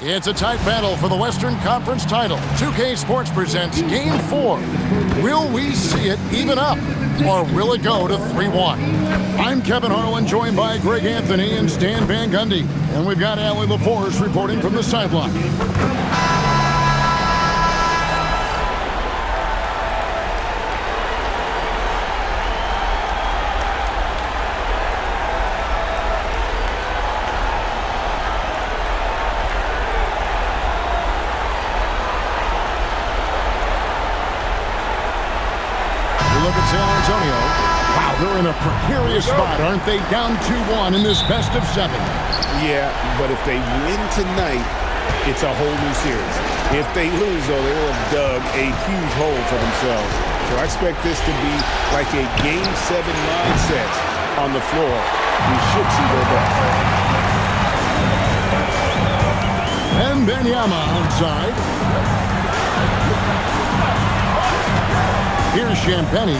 It's a tight battle for the Western Conference title. 2K Sports presents Game 4. Will we see it even up, or will it go to 3-1? I'm Kevin Harlan, joined by Greg Anthony and Stan Van Gundy. And we've got Allie LaForce reporting from the sideline. Look at San Antonio. Wow, they're in a precarious spot, aren't they? Down 2-1 in this best of 7. Yeah, but if they win tonight, it's a whole new series. If they lose, though, they will have dug a huge hole for themselves. So I expect this to be like a Game 7 mindset on the floor. We should see their best. And Benyama outside. Here's Champagny.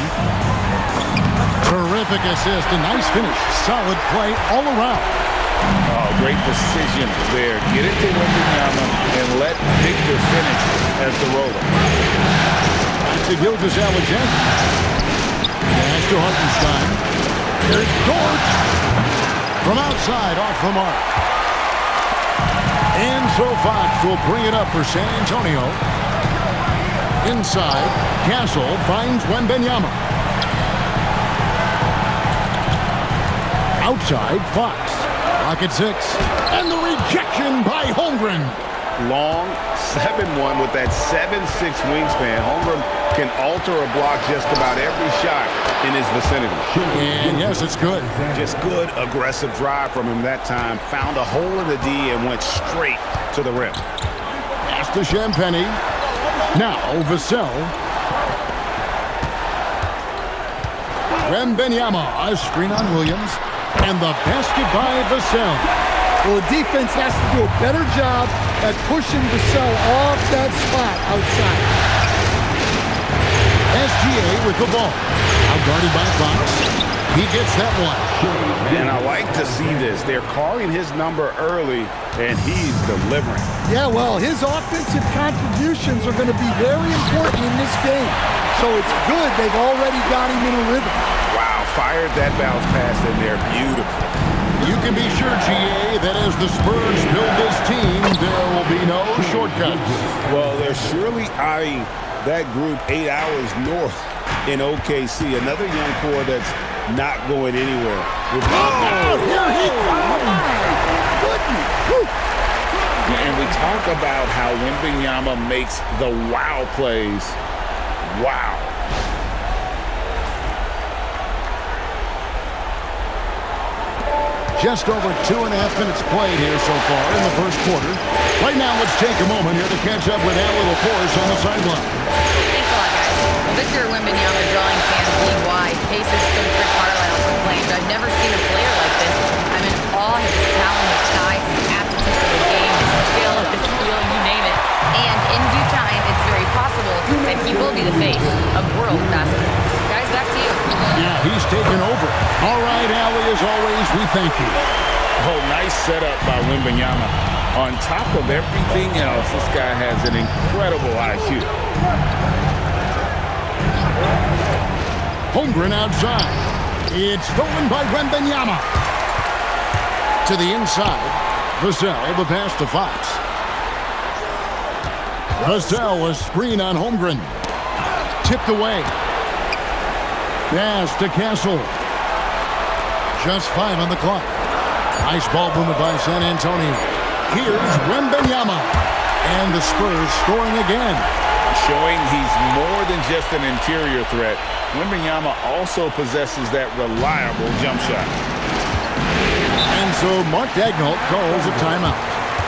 Terrific assist, a nice finish. Solid play all around. Oh, great decision there. Get it to Wembanyama and let Victor finish as the roller. Back to Gilgeous-Alexander. Pass to Hartenstein. There's Dort. From outside, off the mark. And so Fox will bring it up for San Antonio. Inside, Castle finds Wembanyama. Outside, Fox. Rocket 6. And the rejection by Holmgren. Long 7-1 with that 7'6" wingspan. Holmgren can alter a block just about every shot in his vicinity. And yes, it's good. Just good, aggressive drive from him that time. Found a hole in the D and went straight to the rim. Pass to Champagny. Now, Vassell. Wembanyama, a screen on Williams. And the basket by Vassell. Well, the defense has to do a better job at pushing Vassell off that spot outside. SGA with the ball. Outguarded by Fox. He gets that one. And I like to see this. They're calling his number early, and he's delivering. Yeah, well, his offensive contributions are going to be very important in this game. So it's good they've already got him in a rhythm. Wow, fired that bounce pass in there. Beautiful. You can be sure, GA, that as the Spurs build this team, there will be no shortcuts. Well, they're surely eyeing that group 8 hours north in OKC. Another young core that's not going anywhere. Here he comes! And we talk about how Wembanyama makes the wow plays. Wow. Just over 2.5 minutes played here so far in the first quarter. Right now, let's take a moment here to catch up with Allie LaForce on the sideline. Thanks a lot, guys. Well, Victor Wembanyama drawing fans league-wide. Pacers coach Rick Carlisle proclaimed, "I've never seen a player like this. I'm in awe of his talent, his size, his aptitude for the game, his skill, his feel, you name it. And in due time, it's very possible that he will be the face of world basketball." Guys, back to you. Yeah, he's taken over. All right, Allie, as always, we thank you. Oh, nice setup by Wembanyama. On top of everything else, this guy has an incredible IQ. Holmgren outside. It's stolen by Wembanyama. To the inside. Vassell, the pass to Fox. Vassell, a screen on Holmgren. Tipped away. Pass to Castle. Just 5 on the clock. Nice ball movement by San Antonio. Here's Wembanyama. And the Spurs scoring again. Showing he's more than just an interior threat. Wembanyama also possesses that reliable jump shot. And so Mark Daigneault calls a timeout.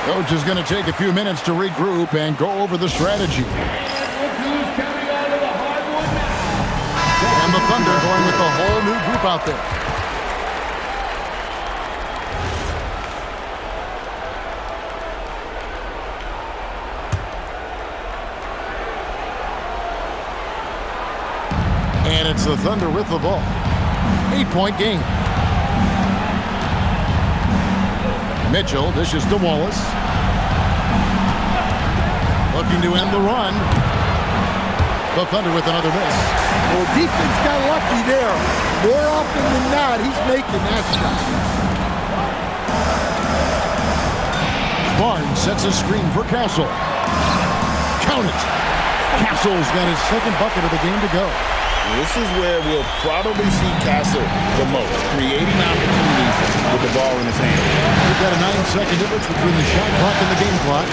Coach is going to take a few minutes to regroup and go over the strategy. And the Thunder going with the whole new group out there. And it's the Thunder with the ball. 8-point game. Mitchell dishes to Wallace. Looking to end the run. The Thunder with another miss. Well, defense got lucky there. More often than not, he's making that shot. Barnes sets a screen for Castle. Count it. Castle's got his second bucket of the game to go. This is where we'll probably see Castle the most, creating opportunities with the ball in his hand. We've got a 9-second difference between the shot clock and the game clock.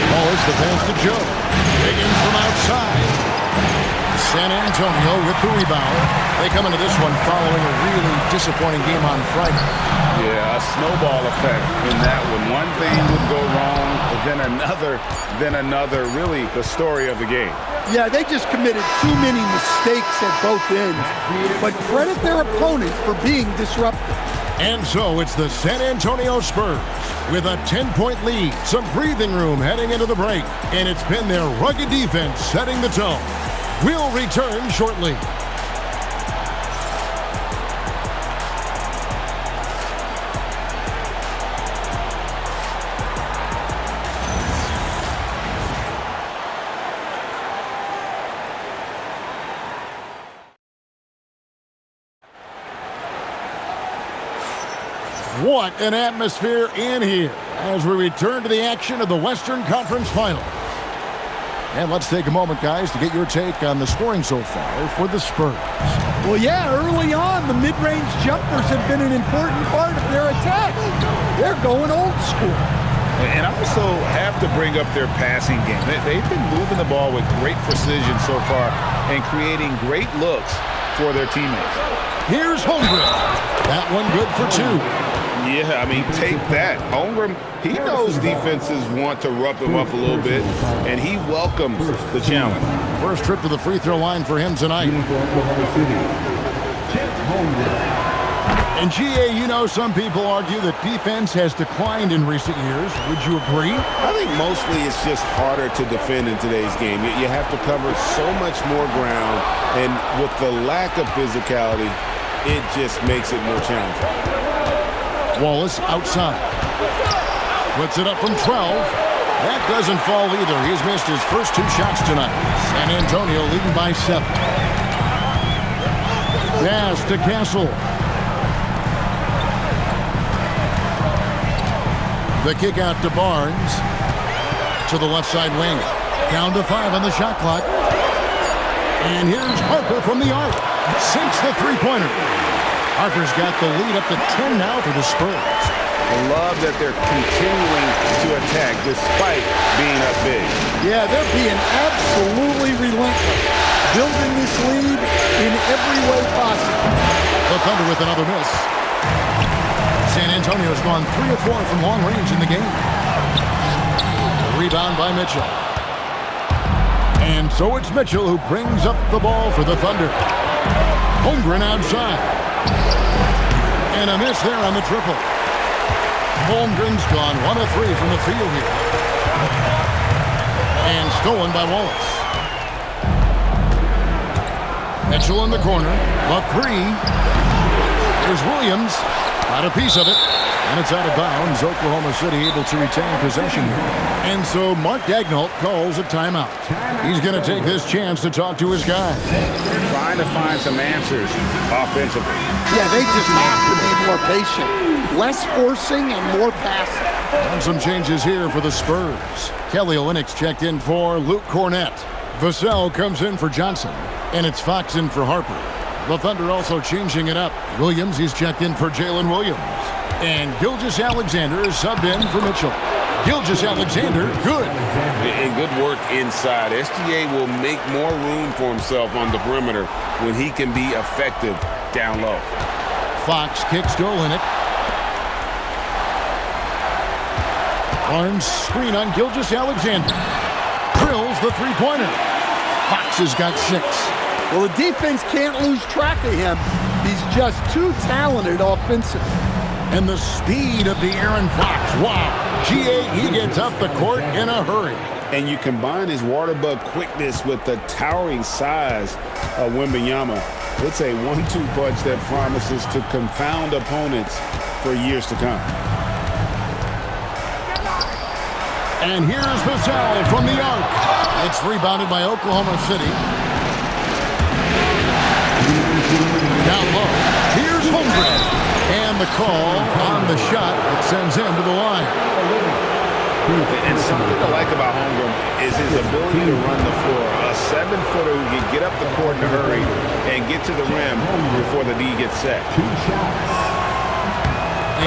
Wallace, the pass to Joe. Higgins from outside. San Antonio with the rebound. They come into this one following a really disappointing game on Friday. Yeah, a snowball effect in that one. One thing would go wrong, then another. Really the story of the game. Yeah, they just committed too many mistakes at both ends. But credit their opponent for being disruptive. And so it's the San Antonio Spurs with a 10-point lead, some breathing room heading into the break, and it's been their rugged defense setting the tone. We'll return shortly. What an atmosphere in here as we return to the action of the Western Conference Final. And let's take a moment, guys, to get your take on the scoring so far for the Spurs. Well, yeah, early on, the mid-range jumpers have been an important part of their attack. They're going old school. And I also have to bring up their passing game. They've been moving the ball with great precision so far and creating great looks for their teammates. Here's Holmgren. That one good for two. Yeah, I mean, take that. Holmgren, he knows defenses want to rough him up a little bit, and he welcomes the challenge. First trip to the free throw line for him tonight. And GA, you know, some people argue that defense has declined in recent years. Would you agree? I think mostly it's just harder to defend in today's game. You have to cover so much more ground, and with the lack of physicality, it just makes it more challenging. Wallace outside. Puts it up from 12. That doesn't fall either. He's missed his first two shots tonight. San Antonio leading by 7. Pass to Castle. The kick out to Barnes. To the left side wing. Down to 5 on the shot clock. And here's Harper from the arc. Sinks the three-pointer. Harper's got the lead up to 10 now for the Spurs. I love that they're continuing to attack despite being up big. Yeah, they're being absolutely relentless, building this lead in every way possible. The Thunder with another miss. San Antonio's gone 3 of 4 from long range in the game. A rebound by Mitchell. And so it's Mitchell who brings up the ball for the Thunder. Holmgren outside. And a miss there on the triple. Holmgren's gone 1 of 3 from the field here. And stolen by Wallace. Mitchell in the corner. A 3. Here's Williams. Got a piece of it. And it's out of bounds. Oklahoma City able to retain possession here. And so Mark Daigneault calls a timeout. He's going to take this chance to talk to his guys. Trying to find some answers offensively. Yeah, they just have to be more patient. Less forcing and more passing. And some changes here for the Spurs. Kelly Olynyk checked in for Luke Cornett. Vassell comes in for Johnson. And it's Fox in for Harper. The Thunder also changing it up. Williams, he's checked in for Jalen Williams. And Gilgeous-Alexander is subbed in for Mitchell. Gilgeous-Alexander, good. And good work inside. SGA will make more room for himself on the perimeter when he can be effective down low. Fox kicks to Olynyk. Barnes screen on Gilgeous-Alexander. Drills the three-pointer. Fox has got 6. Well, the defense can't lose track of him. He's just too talented offensively. And the speed of the Aaron Fox. Wow. GA, he gets up the court in a hurry. And you combine his water bug quickness with the towering size of Wembanyama. It's a 1-2 punch that promises to confound opponents for years to come. And here's Vassell from the arc. It's rebounded by Oklahoma City. Down low. Here's Holmgren. And the call on the shot that sends him to the line. And something I like about Holmgren is his ability to run the floor. A 7-footer who can get up the court in a hurry and get to the rim before the D gets set.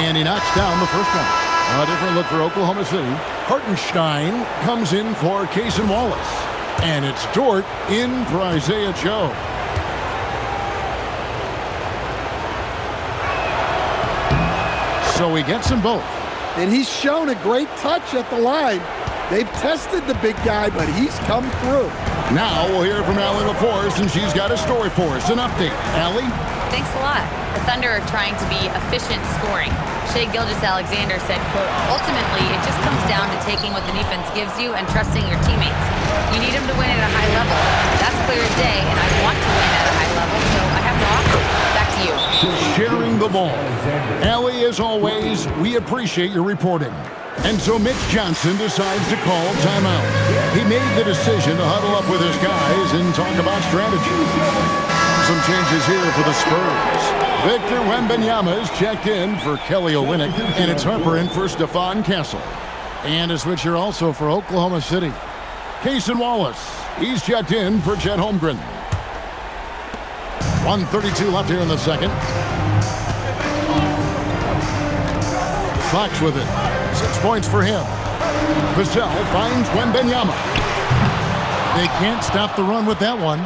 And he knocks down the first one. A different look for Oklahoma City. Hartenstein comes in for Cason Wallace. And it's Dort in for Isaiah Joe. So he gets them both. And he's shown a great touch at the line. They've tested the big guy, but he's come through. Now we'll hear from Allie LaForce, and she's got a story for us. An update. Allie? Thanks a lot. The Thunder are trying to be efficient scoring. Shai Gilgeous-Alexander said, quote, ultimately, it just comes down to taking what the defense gives you and trusting your teammates. You need them to win at a high level. That's clear as day, and I want to win at a high level, so I have no option. Back to you. Sharing the ball. Allie, as always, we appreciate your reporting. And so Mitch Johnson decides to call timeout. He made the decision to huddle up with his guys and talk about strategy. Some changes here for the Spurs. Victor Wembanyama is checked in for Kelly Olynyk, and it's Harper in for Stephon Castle. And a switcher also for Oklahoma City. Cason Wallace, he's checked in for Chet Holmgren. 1:32 left here in the second. Fox with it. 6 points for him. Vassell finds Wembanyama. They can't stop the run with that one.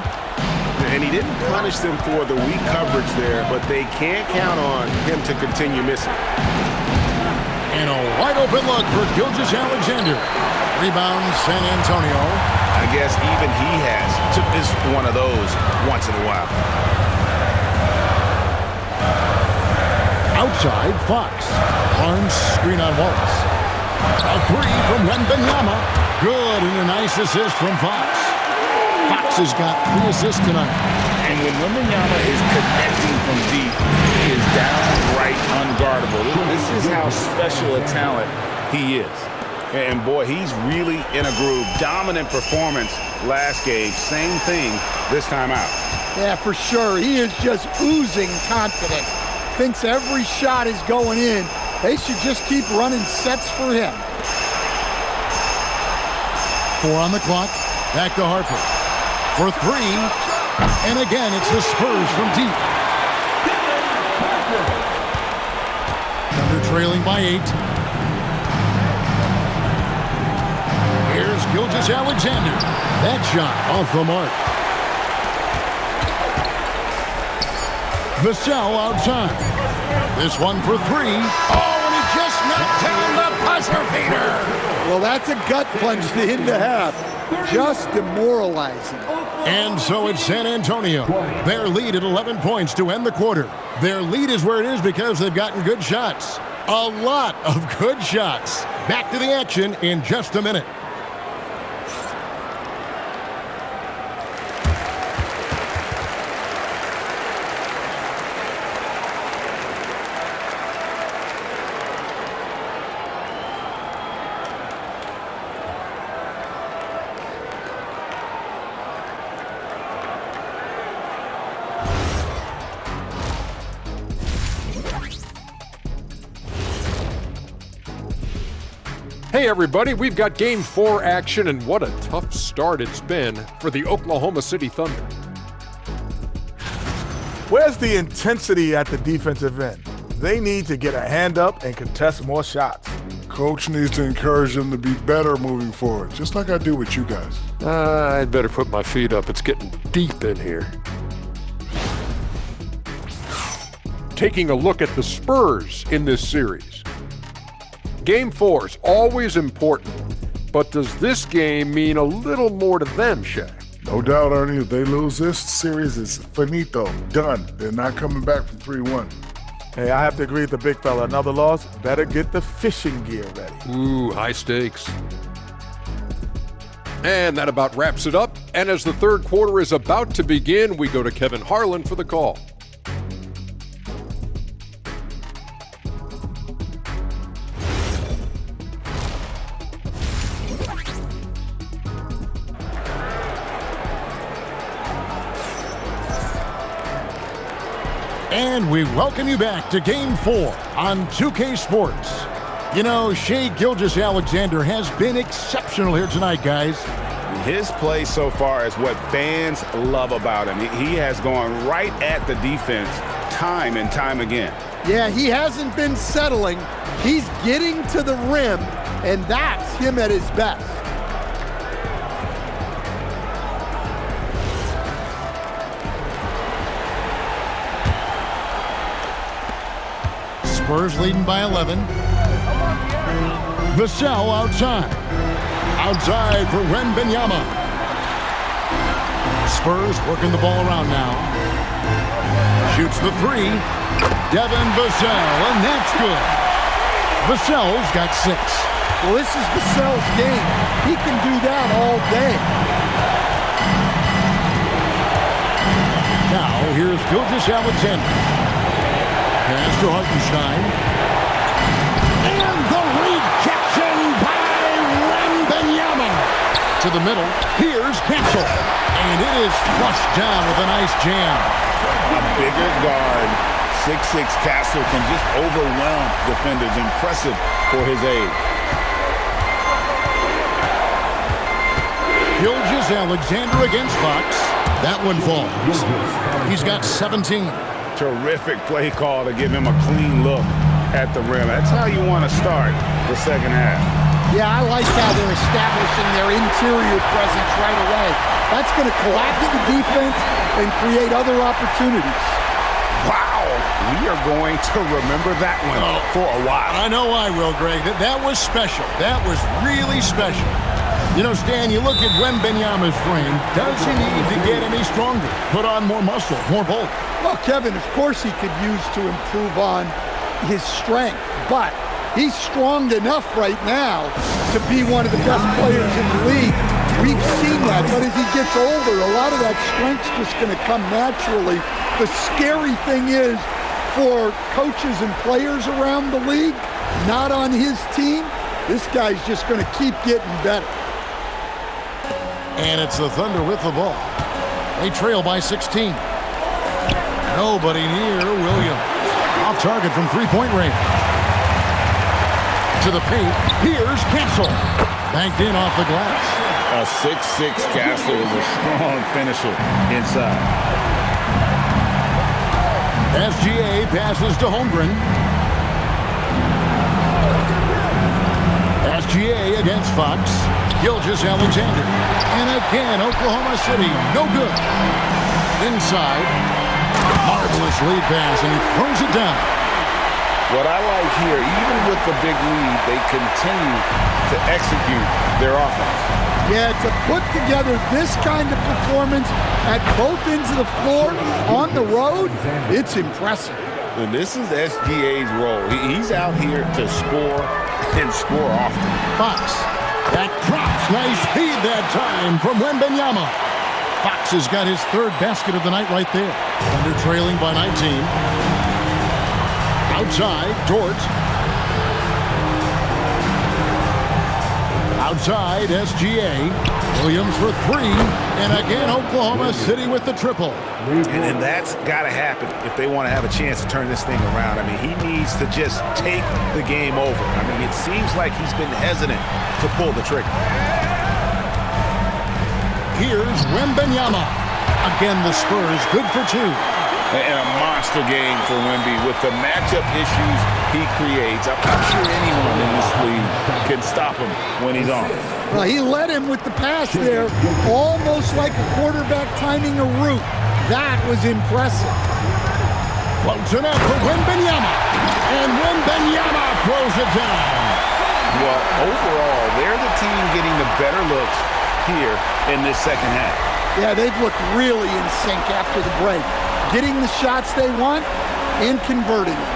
And he didn't punish them for the weak coverage there, but they can't count on him to continue missing. And a wide open look for Gilgeous-Alexander. Rebound San Antonio. I guess even he has to miss one of those once in a while. Outside, Fox. Barnes screen on Wallace. A three from Wembanyama. Good, and a nice assist from Fox. Fox has got 3 assists tonight. And when Wembanyama is connecting from deep, he is downright unguardable. This is how special a talent he is. And boy, he's really in a groove. Dominant performance last game. Same thing this time out. Yeah, for sure. He is just oozing confidence. Thinks every shot is going in. They should just keep running sets for him. 4 on the clock. Back to Harper. For 3. And again, it's the Spurs from deep. Thunder trailing by 8. Here's Gilgeous-Alexander. That shot off the mark. Vassell outside. This one for 3. Oh, and he just knocked down the buzzer beater. Well, that's a gut punch to him to have. Just demoralizing. And so it's San Antonio. Their lead at 11 points to end the quarter. Their lead is where it is because they've gotten good shots. A lot of good shots. Back to the action in just a minute. Hey everybody, we've got Game 4 action, and what a tough start it's been for the Oklahoma City Thunder. Where's the intensity at the defensive end? They need to get a hand up and contest more shots. Coach needs to encourage them to be better moving forward, just like I do with you guys. I'd better put my feet up. It's getting deep in here. Taking a look at the Spurs in this series. Game 4 is always important, but does this game mean a little more to them, Shai? No doubt, Ernie. If they lose this series, it's finito, done. They're not coming back from 3-1. Hey, I have to agree with the big fella. Another loss, better get the fishing gear ready. Ooh, high stakes. And that about wraps it up. And as the third quarter is about to begin, we go to Kevin Harlan for the call. And we welcome you back to Game 4 on 2K Sports. You know, Shai Gilgeous-Alexander has been exceptional here tonight, guys. His play so far is what fans love about him. He has gone right at the defense time and time again. Yeah, he hasn't been settling. He's getting to the rim, and that's him at his best. Spurs leading by 11. Vassell outside. Outside for Wembanyama. Spurs working the ball around now. Shoots the three. Devin Vassell, and that's good. Vassell's got 6. Well, this is Vassell's game. He can do that all day. Now, here's Gilgeous-Alexander. Pass to Hartenstein. And the rejection by Wembanyama. To the middle. Here's Cancel. And it is flushed down with a nice jam. A bigger guard, 6'6" Castle, can just overwhelm defenders. Impressive for his age. Gilgeous-Alexander against Fox. That one falls. He's got 17. Terrific play call to give him a clean look at the rim. That's how you want to start the second half. Yeah, I like how they're establishing their interior presence right away. That's going to collapse the defense and create other opportunities. Wow, we are going to remember that one for a while. I know I will, Greg. That was special. That was really special. You know, Stan, you look at Wembanyama's frame. Does he need to get any stronger? Put on more muscle, more bulk? Well, Kevin, of course he could use to improve on his strength, but he's strong enough right now to be one of the best players in the league. We've seen that, but as he gets older, a lot of that strength's just going to come naturally. The scary thing is, for coaches and players around the league, not on his team, this guy's just going to keep getting better. And it's the Thunder with the ball. They trail by 16. Nobody near Williams. Off target from three-point range. To the paint. Here's Castle. Banked in off the glass. A 6'6" Castle is a strong finisher inside. SGA passes to Holmgren. SGA against Fox. Gilgeous-Alexander. And again, Oklahoma City, no good. Inside. Marvelous lead pass, and he throws it down. What I like here, even with the big lead, they continue to execute their offense. Yeah, to put together this kind of performance at both ends of the floor on the road, it's impressive. And this is SGA's role. He's out here to score and score often. Fox, that drops. Nice feed that time from Wembanyama. Fox has got his 3rd basket of the night right there. Thunder trailing by 19. Outside, Dort. Outside, SGA. Williams for 3. And again, Oklahoma City with the triple. And that's got to happen if they want to have a chance to turn this thing around. I mean, he needs to just take the game over. I mean, it seems like he's been hesitant to pull the trigger. Here's Wembanyama. Again, the Spurs good for 2. And a monster game for Wemby with the matchup issues he creates. I'm not sure anyone in this league can stop him when he's on. Well, he led him with the pass there, almost like a quarterback timing a route. That was impressive. Floats it up for Wembanyama. And Wembanyama throws it down. Well, overall, they're the team getting the better looks here in this second half. Yeah, they've looked really in sync after the break. Getting the shots they want and converting them.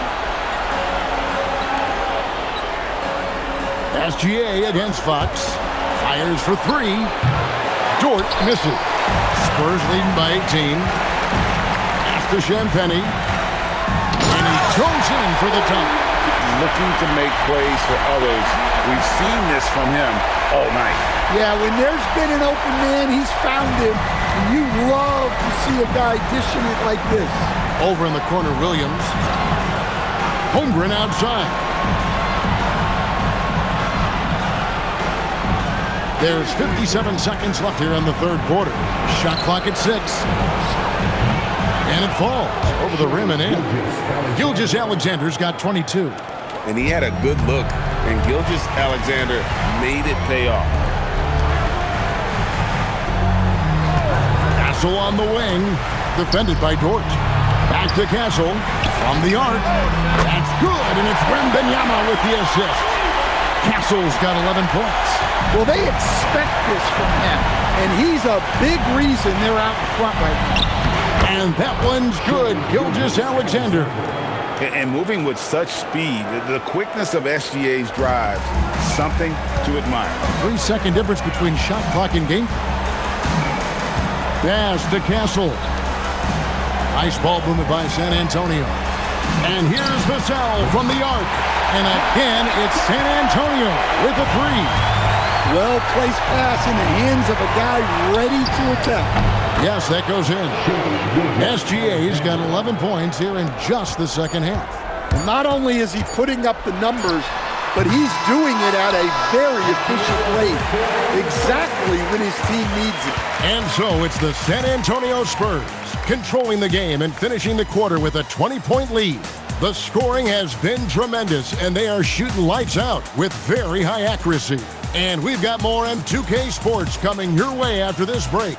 SGA against Fox. Fires for 3. Dort misses. Spurs leading by 18. After Champagny. And he goes in for the dunk. Looking to make plays for others. We've seen this from him all night. Yeah, when there's been an open man, he's found him. And you love to see a guy dishing it like this. Over in the corner, Williams. Holmgren outside. There's 57 seconds left here in the third quarter. Shot clock at 6. And it falls over the rim and in. Gilgeous-Alexander's got 22. And he had a good look, and Gilgeous-Alexander made it pay off. Castle on the wing, defended by Dort. Back to Castle, from the arc. That's good, and it's Wembanyama with the assist. Castle's got 11 points. Well, they expect this from him, and he's a big reason they're out in front right now. And that one's good, Gilgeous-Alexander. And moving with such speed, the quickness of SGA's drives, something to admire. 3-second difference between shot clock and game. Pass to Castle. Nice ball movement by San Antonio. And here's Vassell from the arc. And again, it's San Antonio with a 3. Well-placed pass in the hands of a guy ready to attack. Yes, that goes in. SGA's got 11 points here in just the second half. Not only is he putting up the numbers, but he's doing it at a very efficient rate, exactly when his team needs it. And so it's the San Antonio Spurs controlling the game and finishing the quarter with a 20-point lead. The scoring has been tremendous, and they are shooting lights out with very high accuracy. And we've got more on 2K Sports coming your way after this break.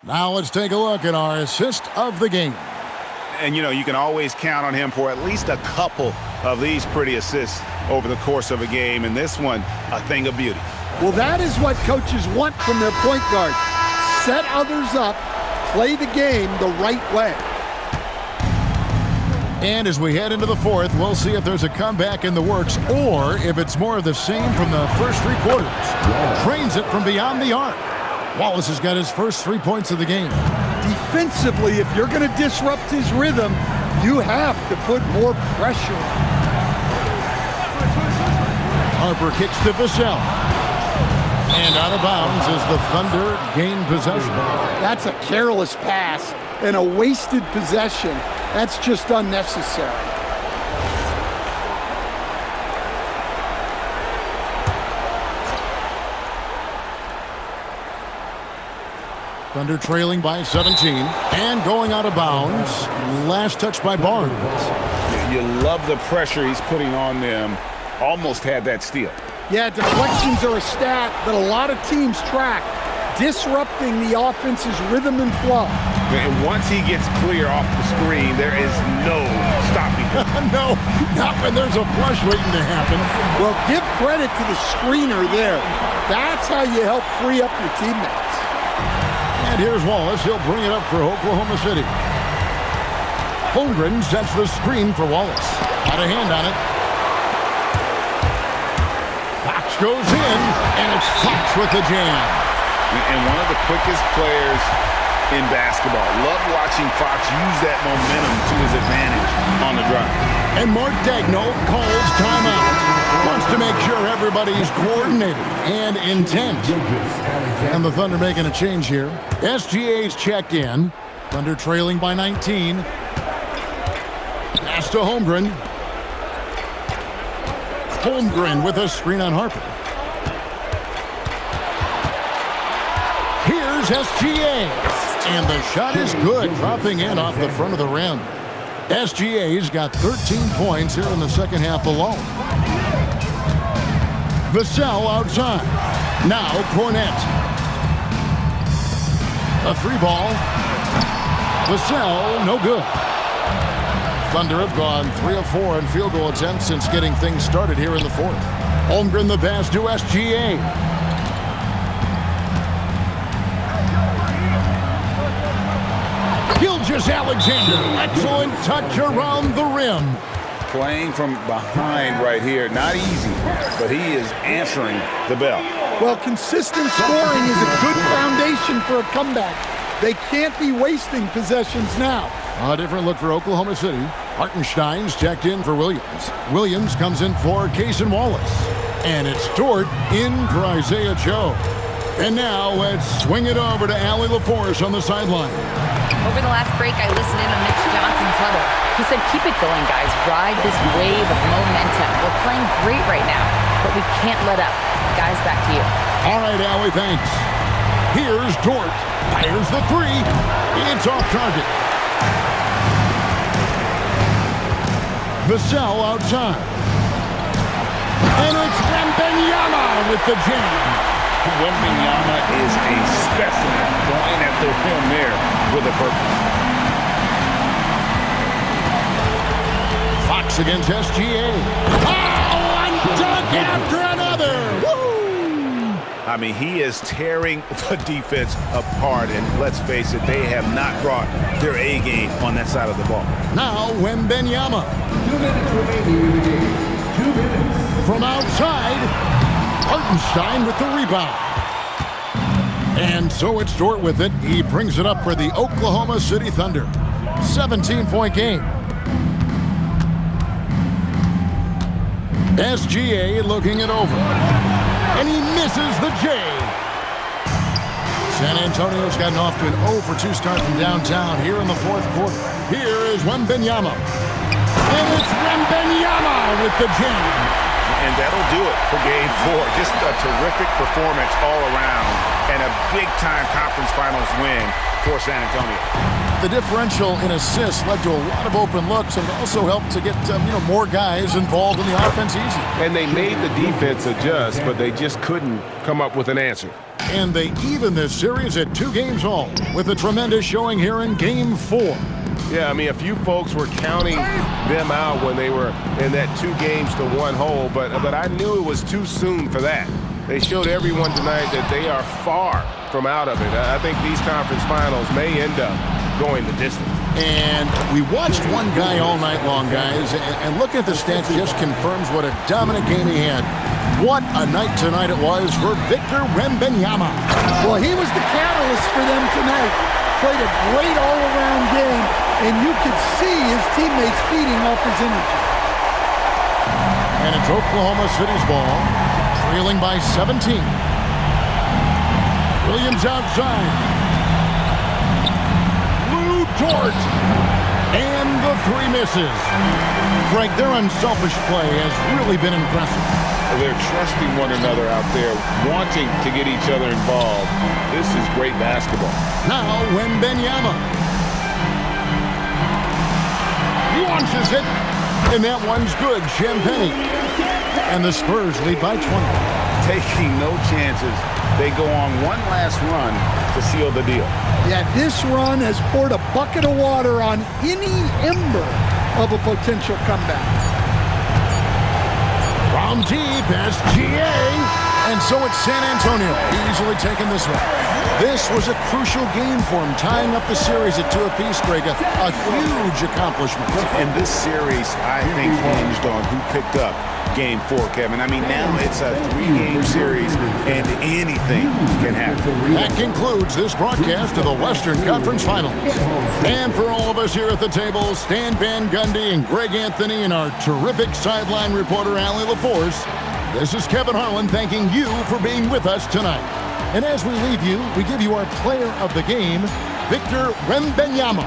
Now let's take a look at our assist of the game. And, you know, you can always count on him for at least a couple of these pretty assists over the course of a game. And this one, a thing of beauty. Well, that is what coaches want from their point guard. Set others up, play the game the right way. And as we head into the fourth, we'll see if there's a comeback in the works or if it's more of the same from the first 3 quarters. Trains it from beyond the arc. Wallace has got his first 3 points of the game. Defensively, if you're going to disrupt his rhythm, you have to put more pressure on him. Harper kicks to Vassell. And out of bounds as the Thunder gain possession. That's a careless pass and a wasted possession. That's just unnecessary. Thunder trailing by 17 and going out of bounds. Last touch by Barnes. You love the pressure he's putting on them. Almost had that steal. Yeah, deflections are a stat that a lot of teams track, disrupting the offense's rhythm and flow. And once he gets clear off the screen, there is no stopping him. No, not when there's a flush waiting to happen. Well, give credit to the screener there. That's how you help free up your teammates. And here's Wallace. He'll bring it up for Oklahoma City. Holmgren sets the screen for Wallace. Got a hand on it. Fox goes in, and it's Fox with the jam. And one of the quickest players in basketball. Love watching Fox use that momentum to his advantage on the drive. And Mark Daigneault calls timeout. Wants to make sure everybody's coordinated and intent. And the Thunder making a change here. SGA's checked in. Thunder trailing by 19. Pass to Holmgren. Holmgren with a screen on Harper. Here's SGA. And the shot is good, dropping in off the front of the rim. SGA's got 13 points here in the second half alone. Vassell outside. Now Cornette. A 3 ball. Vassell, no good. Thunder have gone 3 of 4 in field goal attempts since getting things started here in the fourth. Holmgren the pass to SGA. Gilgeous-Alexander, excellent touch around the rim. Playing from behind right here, not easy, but he is answering the bell. Well, consistent scoring is a good foundation for a comeback. They can't be wasting possessions now. A different look for Oklahoma City. Hartenstein's checked in for Williams. Williams comes in for Cason Wallace. And it's Dort in for Isaiah Joe. And now let's swing it over to Allie LaForce on the sideline. Over the last break, I listened in on Mitch Johnson's huddle. He said, keep it going, guys. Ride this wave of momentum. We're playing great right now, but we can't let up. Guys, back to you. All right, Allie, thanks. Here's Dort. Fires the three. It's off target. Vassell outside. And it's Wembanyama with the jam. Wembanyama is a specimen going at the rim there with a purpose. Fox against SGA. Oh, one dunk after another. Woo! I mean, he is tearing the defense apart, and let's face it, they have not brought their A game on that side of the ball. Now Wembanyama. 2 minutes remaining in the game. 2 minutes. From outside, Hartenstein with the rebound. And so it's Dort with it. He brings it up for the Oklahoma City Thunder. 17-point game. SGA looking it over. And he misses the J. San Antonio's gotten off to an 0 for 2 start from downtown here in the fourth quarter. Here is Wembanyama. And it's Wembanyama with the jam. And that'll do it for Game 4. Just a terrific performance all around and a big-time conference finals win for San Antonio. The differential in assists led to a lot of open looks and also helped to get more guys involved in the offense easy. And they made the defense adjust, but they just couldn't come up with an answer. And they even this series at 2 games all with a tremendous showing here in Game 4. Yeah, I mean, a few folks were counting them out when they were in that 2 games to 1 hole, but I knew it was too soon for that. They showed everyone tonight that they are far from out of it. I think these conference finals may end up going the distance. And we watched one guy all night long, guys, and looking at the stats just confirms what a dominant game he had. What a night tonight it was for Victor Wembanyama. Well, he was the catalyst for them tonight. Played a great all-around game, and you could see his teammates feeding off his energy. And it's Oklahoma City's ball, trailing by 17. Williams outside. Lou Dort. And the 3 misses. Frank, their unselfish play has really been impressive. They're trusting one another out there, wanting to get each other involved. This is great basketball. Now Wembanyama launches it, and that one's good. Champagne. And the Spurs lead by 20. Taking no chances. They go on one last run to seal the deal. Yeah, this run has poured a bucket of water on any ember of a potential comeback. From deep, SGA. And so it's San Antonio easily taking this one. This was a crucial game for him, tying up the series at 2 apiece, Greg. A huge accomplishment. And this series, I think, hinged on who picked up Game 4, Kevin. I mean, now it's a 3-game series, and anything can happen. That concludes this broadcast of the Western Conference Finals. And for all of us here at the table, Stan Van Gundy and Greg Anthony and our terrific sideline reporter, Allie LaForce, this is Kevin Harlan thanking you for being with us tonight. And as we leave you, we give you our player of the game, Victor Wembanyama.